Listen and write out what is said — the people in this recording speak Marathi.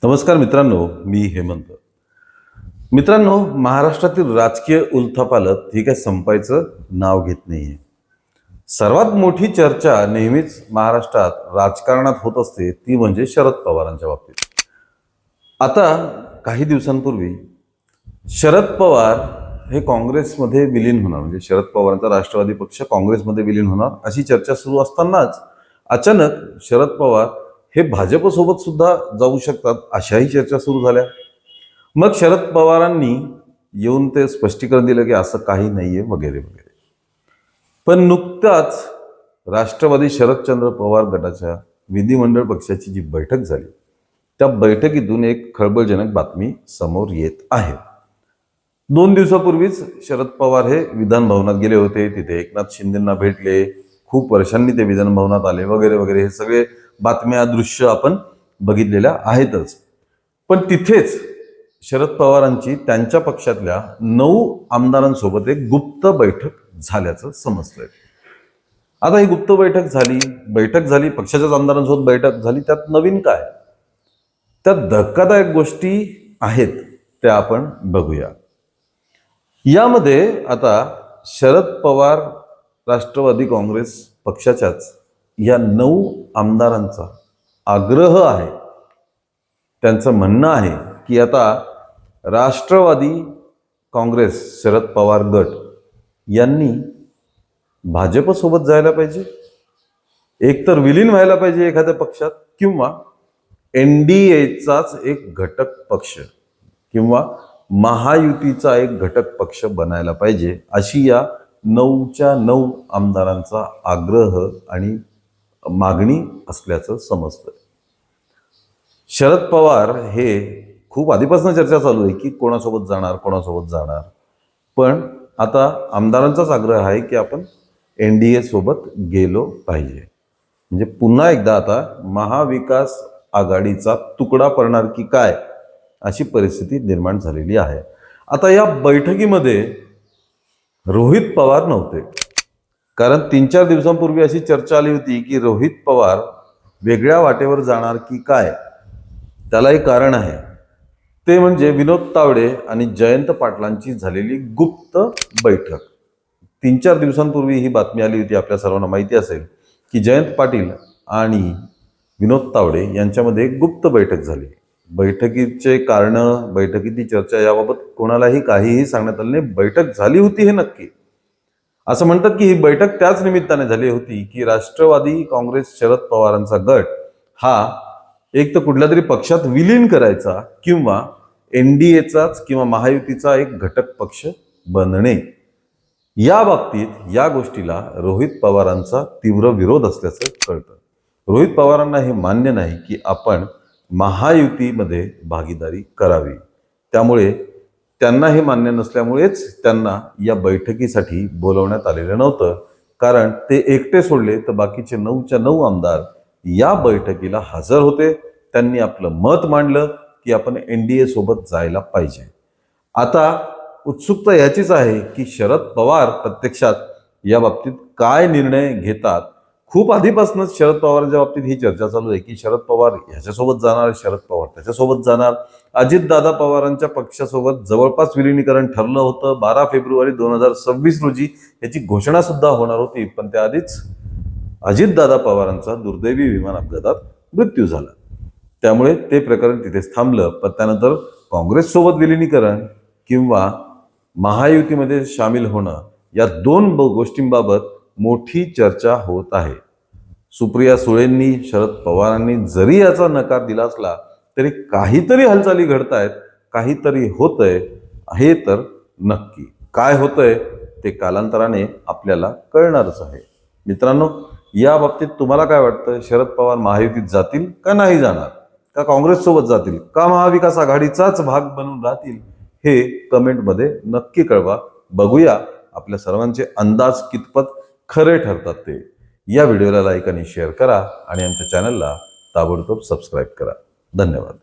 नमस्कार मित्रांनो, मी हेमंत. मित्रांनो, महाराष्ट्रातील राजकीय उलथापालथ ही काय संपायचं नाव घेत नाहीये. सर्वात मोठी चर्चा नेहमीच महाराष्ट्रात राजकारणात होत असते ती म्हणजे शरद पवारांच्या बाबतीत. आता काही दिवसांपूर्वी शरद पवार हे काँग्रेसमध्ये विलीन होणार, म्हणजे शरद पवारांचा राष्ट्रवादी पक्ष काँग्रेसमध्ये विलीन होणार अशी चर्चा सुरू असतानाच अचानक शरद पवार हे भाजपसोबत सुद्धा जाऊ शकतात अशाही चर्चा सुरू झाल्या. मग शरद पवारांनी येऊन ते स्पष्टीकरण दिलं की असं काही नाहीये वगैरे वगैरे. पण नुकताच राष्ट्रवादी शरदचंद्र पवार गटाच्या विधिमंडळ पक्षाची जी बैठक झाली त्या बैठकीतून एक खळबळजनक बातमी समोर येत आहे. 2 दिवसापूर्वीच शरद पवार हे विधान भवनात गेले होते. तिथे एकनाथ शिंदेंना भेटले. खूप वर्षांनी ते विधान भवनात आले वगैरे वगैरे. हे सगळे बातम्या दृश्य आपण बघितलेल्या आहेतच. पण तिथेच शरद पवारांची त्यांच्या पक्षातल्या 9 आमदारांसोबत एक गुप्त बैठक झाल्याचं समजतंय. आता ही गुप्त बैठक झाली पक्षाच्याच आमदारांसोबत बैठक झाली. त्यात नवीन काय, त्यात धक्कादायक गोष्टी आहेत त्या आपण बघूया. यामध्ये आता शरद पवार राष्ट्रवादी काँग्रेस पक्षाच्याच या 9 आमदारांचा आग्रह आहे, त्यांचं म्हणणं आहे की आता राष्ट्रवादी काँग्रेस शरद पवार गट यांनी भाजपसोबत जायला पाहिजे, एकतर विलीन व्हायला पाहिजे एखाद्या पक्षात, किंवा NDAचाच एक घटक पक्ष किंवा महायुतीचा एक घटक पक्ष बनायला पाहिजे, अशी या 9च्या 9 आमदारांचा आग्रह आणि मागणी असल्याचं समजतं. शरद पवार हे खूप आधीपासून चर्चा चालू आहे की कोणासोबत जाणार. पण आता आमदारांचाच आग्रह आहे की आपण NDA सोबत गेलो पाहिजे. म्हणजे पुन्हा एकदा आता महाविकास आघाडीचा तुकडा पडणार की काय अशी परिस्थिती निर्माण झालेली आहे. आता या बैठकीमध्ये रोहित पवार नव्हते, कारण 3-4 दिवसांपूर्वी अशी चर्चा आली होती की रोहित पवार वेगळ्या वाटेवर जाणार की काय. त्यालाही कारण आहे, ते म्हणजे विनोद तावडे आणि जयंत पाटलांची झालेली गुप्त बैठक. 3-4 दिवसांपूर्वी ही बातमी आली होती, आपल्या सर्वांना माहिती असेल की जयंत पाटील आणि विनोद तावडे यांच्यामध्ये एक गुप्त बैठक झाली. बैठकीचे कारण, बैठकीची चर्चा याबाबत कोणालाही काहीही सांगण्यात आलं नाही. बैठक झाली होती हे नक्की. असं म्हणतात की ही बैठक त्याच निमित्ताने झाली होती की राष्ट्रवादी काँग्रेस शरद पवारांचा गट हा एक तर कुठल्या तरी पक्षात विलीन करायचा किंवा NDAचाच किंवा महायुतीचा एक घटक पक्ष बनणे. या बाबतीत या गोष्टीला रोहित पवारांचा तीव्र विरोध असल्याचं कळतं. रोहित पवारांना हे मान्य नाही की आपण महायुतीमध्ये भागीदारी करावी. त्यामुळे त्यांना हे मान्य नसल्यामुळेच त्यांना या बैठकीसाठी बोलवण्यात आलेलं नव्हतं. कारण ते एकटे सोडले तर बाकीचे 9च्या 9 आमदार या बैठकीला हजर होते. त्यांनी आपलं मत मांडलं की आपण NDA सोबत जायला पाहिजे. आता उत्सुकता याचीच आहे की शरद पवार प्रत्यक्षात या बाबतीत काय निर्णय घेतात. खूप आधीपासूनच शरद पवारांच्या बाबतीत ही चर्चा चालू आहे की शरद पवार ह्याच्यासोबत जाणार, शरद पवार त्याच्यासोबत जाणार. अजितदादा पवारांच्या पक्षासोबत जवळपास विलिनीकरण ठरलं होतं. 12 फेब्रुवारी 2026 रोजी याची घोषणा सुद्धा होणार होती, पण त्याआधीच अजितदादा पवारांचा दुर्दैवी विमान अपघातात मृत्यू झाला. त्यामुळे ते प्रकरण तिथेच थांबलं. पण त्यानंतर काँग्रेससोबत विलिनीकरण किंवा महायुतीमध्ये सामील होणं या 2 गोष्टींबाबत मोठी चर्चा होत आहे. सुप्रिया सुळेंनी, शरद पवारांनी जरी याचा नकार दिला असला तरी काहीतरी हालचाली घडतायत, काहीतरी होतंय. हे तर नक्की काय होतंय ते कालांतराने आपल्याला कळणारच आहे. मित्रांनो, या बाबतीत तुम्हाला काय वाटतं? शरद पवार महायुतीत जातील का नाही जाणार, का काँग्रेस सोबत जातील, का महाविकास आघाडीचाच भाग बनून राहतील? हे कमेंटमध्ये नक्की कळवा. बघूया आपल्या सर्वांचे अंदाज कितपत खरे ठरतात ते. या व्हिडिओला लाईक आणि शेअर करा आणि आमच्या चॅनलला ताबडतोब सबस्क्राईब करा. धन्यवाद.